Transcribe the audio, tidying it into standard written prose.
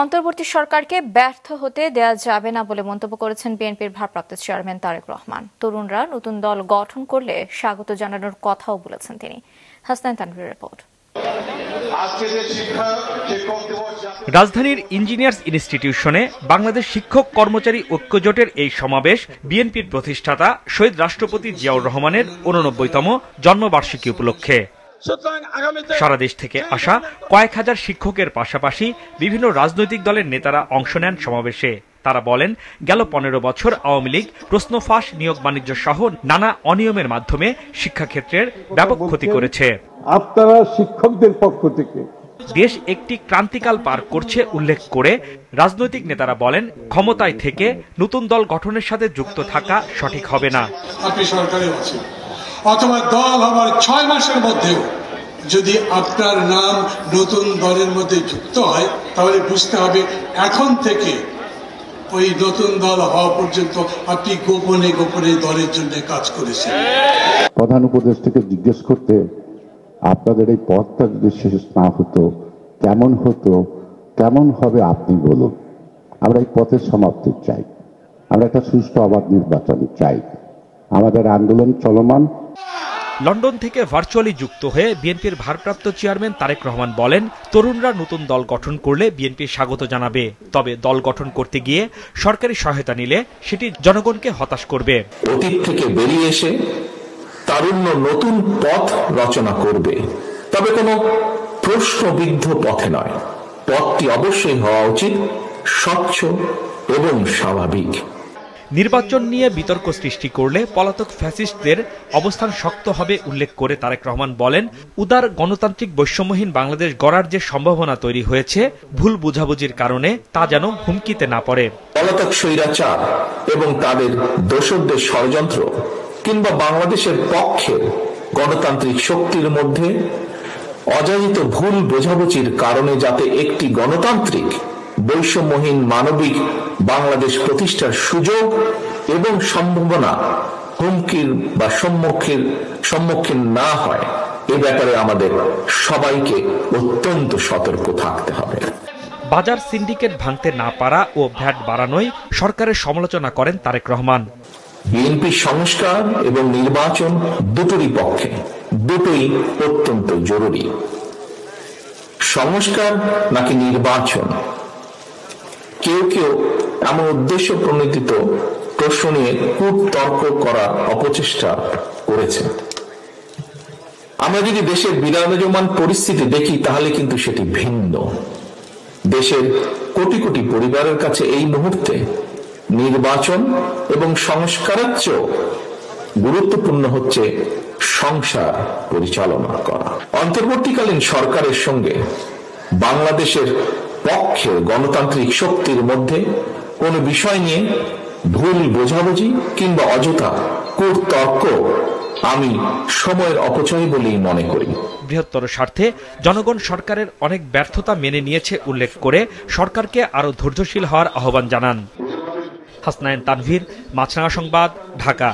অন্তর্বর্তী সরকারকে ব্যর্থ হতে দেয়া যাবে না বলে মন্তব্য করেছেন বিএনপির ভারপ্রাপ্ত চেয়ারম্যান তারেক রহমান। তরুণরা নতুন দল গঠন করলে স্বাগত জানানোর কথাও বলেছেন তিনি। হাসনাইন তানভীরের রিপোর্ট। রাজধানীর ইঞ্জিনিয়ার্স ইনস্টিটিউশনে বাংলাদেশ শিক্ষক কর্মচারী ঐক্যজোটের এই সমাবেশ বিএনপির প্রতিষ্ঠাতা শহীদ রাষ্ট্রপতি জিয়াউর রহমানের ৮৯তম জন্মবার্ষিকী উপলক্ষে। সারা দেশ থেকে আসা কয়েক হাজার শিক্ষকের পাশাপাশি বিভিন্ন রাজনৈতিক দলের নেতারা অংশ নেন সমাবেশে। তারা বলেন, গেল ১৫ বছর আওয়ামী লীগ প্রশ্ন ফাঁস, নিয়োগ বাণিজ্য সহ নানা অনিয়মের মাধ্যমে শিক্ষাক্ষেত্রের ব্যাপক ক্ষতি করেছে। আপনারা শিক্ষকদের পক্ষ থেকে দেশ একটি ক্রান্তিকাল পার করছে উল্লেখ করে রাজনৈতিক নেতারা বলেন, ক্ষমতায় থেকে নতুন দল গঠনের সাথে যুক্ত থাকা সঠিক হবে না। আপনি সরকারে আছেন অথবা দল হবার ৬ মাসের মধ্যেও যদি আপনার নাম নতুন দলের মধ্যে যুক্ত হয়, তাহলে বুঝতে হবে এখন থেকে ওই নতুন দল হওয়া পর্যন্ত আপনি গোপনে গোপনে দলের জন্য কাজ করেছেন। প্রধান উপদেষ্টাকে জিজ্ঞেস করতে, আপনাদের এই পথটা যদি শেষ না হতো কেমন হবে আপনি বলুন। আমরা এই পথের সমাপ্তি চাই, আমরা একটা সুষ্ঠু অবাধ নির্বাচন চাই। আমাদের আন্দোলন চলমান। লন্ডন থেকে ভার্চুয়ালি যুক্ত হয়ে বিএনপির ভারপ্রাপ্ত চেয়ারম্যান তারেক রহমান বলেন, তরুণরা নতুন দল গঠন করলে বিএনপি স্বাগত জানাবে, তবে দল গঠন করতে গিয়ে সরকারি সহায়তা নিলে সেটি জনগণকে হতাশ করবে। অতীত থেকে বেরিয়ে এসে তারুণ্য নতুন পথ রচনা করবে, তবে কোনো প্রশ্নবিদ্ধ পথে নয়। পথটি অবশ্যই হওয়া উচিত স্বচ্ছ এবং স্বাভাবিক। নির্বাচন নিয়ে বিতর্ক সৃষ্টি করলে পলাতক ফ্যাসিস্টদের অবস্থান শক্ত হবে উল্লেখ করে তারেক রহমান বলেন, উদার গণতান্ত্রিক বৈষম্যহীন বাংলাদেশ গড়ার যে সম্ভাবনা তৈরি হয়েছে, ভুল বুঝাবুঝির কারণে তা যেন হুমকিতে না পড়ে। পলাতক স্বৈরাচার এবং তাদের দোসরদের ষড়যন্ত্র কিংবা বাংলাদেশের পক্ষে গণতান্ত্রিক শক্তির মধ্যে অযাচিত ভুল বোঝাবুঝির কারণে যাতে একটি গণতান্ত্রিক বৈষম্যহীন মানবিক বাংলাদেশ প্রতিষ্ঠার সুযোগ এবং সম্ভাবনা হুমকির বা সম্মুখীন না হয়, এ ব্যাপারে আমাদের সবাইকে অত্যন্ত সতর্ক থাকতে হবে। বাজার সিন্ডিকেট ভাঙতে না পারা ও ভ্যাট বাড়ানোই সরকারের সমালোচনা করেন তারেক রহমান। বিএনপি সংস্কার এবং নির্বাচন দুটোরই পক্ষে, দুটোই অত্যন্ত জরুরি। সংস্কার নাকি নির্বাচন, কেউ এমন উদ্দেশ্য প্রণোদিত প্রশ্ন নিয়ে কূটতর্ক করার অপচেষ্টা করেছে। আমরা যদি দেশের বিরাজমান পরিস্থিতি দেখি, তাহলে কিন্তু সেটি ভিন্ন। দেশের কোটি কোটি পরিবারের কাছে এই মুহূর্তে নির্বাচন এবং সংস্কারের চেয়েও গুরুত্বপূর্ণ হচ্ছে সংসার পরিচালনা করা। অন্তর্বর্তীকালীন সরকারের সঙ্গে বাংলাদেশের পক্ষের গণতান্ত্রিক শক্তির মধ্যে কোনো বিষয় নিয়ে ভুল বোঝাবুঝি কিংবা অযথা কূটতর্ক আমি সময়ের অপচয় বলেই মনে করি। বৃহত্তর স্বার্থে জনগণ সরকারের অনেক ব্যর্থতা মেনে নিয়েছে উল্লেখ করে সরকারকে আরো ধৈর্যশীল হওয়ার আহ্বান জানান। হাসনাইন তানভীর, মাছরাঙা সংবাদ, ঢাকা।